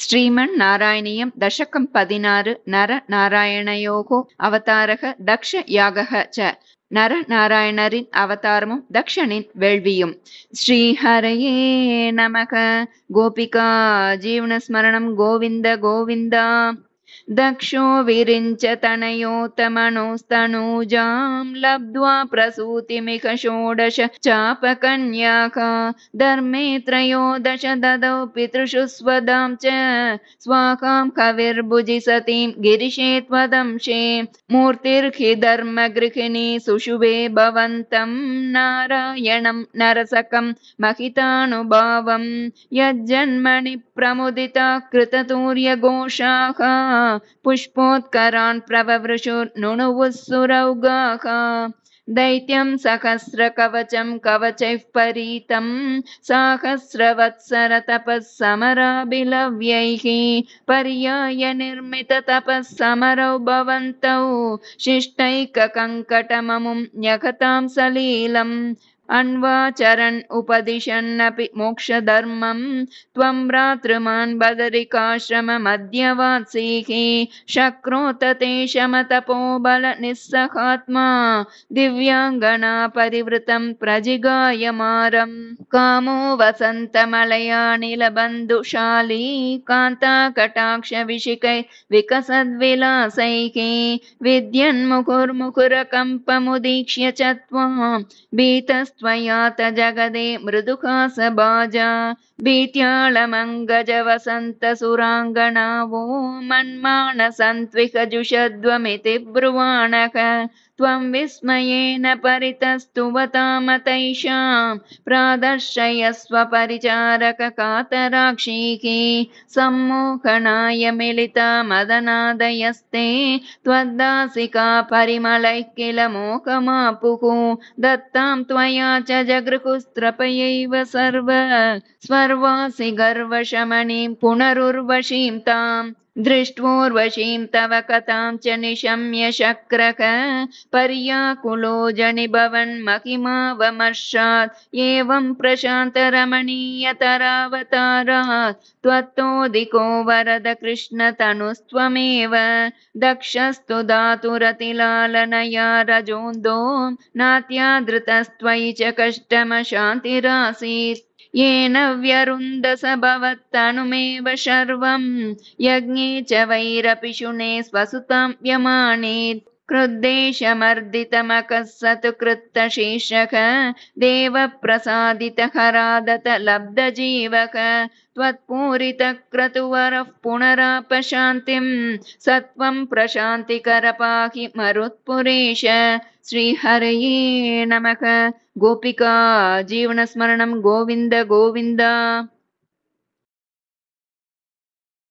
श्रीमन्नारायणीयं दशकं 16 नरनारायणयोः அவதாரக தக்ஷ யாகः च நரநாராயணரின் அவதாரமும் தக்ஷனின் வேள்வியும். ஸ்ரீஹரயே நமக. கோபிகா ஜீவனஸ்மரணம் கோவிந்த கோவிந்தா. दक्षो विरिञ्च तनयोतमनोस्तनूजां लब्ध्वा प्रसूतिमिह षोडश चापकन्याः धर्मे त्रयोदश ददौ पितृषु स्वदां च स्वाहां कविर्भुजि सतीं गिरिशे त्वदंशे मूर्तिर्हि धर्मगृहिणी सुशुभे भवन्तं नारायणं नरसकं महितानुभावं यज्जन्मनि प्रमुदिता कृततूर्यघोषाः पुष्पोत्करान् प्रववृषुर्नुनुवुः सुरौघाः दैत्यं सहस्रकवचं कवचैः परीतं सहस्रवत्सरतपः समराभिलव्यैः पर्याय निर्मिततपः समरौ भवन्तौ शिष्टैककङ्कटममुं न्यखतां सलीलम् अन्वाचरन् उपदिशन्नपि मोक्षधर्मं त्वं भ्रातृमान् बदरिकाश्रममध्यवात्सीः शक्रोत ते शमतपोबलनिस्सहात्मा दिव्याङ्गना परिवृतं प्रजिगायमारम् कामो वसन्तमलयानिलबन्धुशाली कान्ताकटाक्षविशिकै विकसद्विलासैः विद्यन्मुहुर्मुहुरकम्पमुदीक्ष्य च त्वां भीतस्त्वयात जगदे मृदुकासभाजा भीत्याळमङ्गज वसन्तसुराङ्गणावो मन्मानसन्त्विह जुषध्वमिति ब्रुवाणः त्वं विस्मयेन परितस्तुवतामतैषां प्रादर्शयस्व परिचारककातराक्षीः सम्मोहनाय मिलिता मदनादयस्ते त्वद्दासिका परिमलैः किल मोहमापुः दत्तां त्वया च जगृहुस्त्रपयैव स्वर्वासि गर्वशमनीं पुनरुर्वशीं ताम् दृष्ट्वोर्वशीं तव कथां च निशम्य शक्रः पर्याकुलो जनिभवन् महिमावमर्षात् एवं प्रशान्तरमणीयतरावतारात् त्वत्तोदिको वरद कृष्णतनुस्त्वमेव दक्षस्तु धातुरतिलालनया रजोन्दो नात्यादृतस्त्वयि च कष्टमशान्तिरासीत् येन व्यरुन्धस भवत्तनुमेव शर्वं यज्ञे च वैरपिशुने स्वसुतां व्यमानेत् क्रुद्धेशमर्दितमकः स तु कृत्तशीर्षः देवप्रसादितहरादत लब्धजीवः त्वत्पूरितक्रतुवरः पुनरापशान्तिं सत्वं प्रशान्तिकर पाहि मरुत्पुरेश. श्रीहरये नमः. गोपिका जीवनस्मरणं गोविन्द गोविन्द.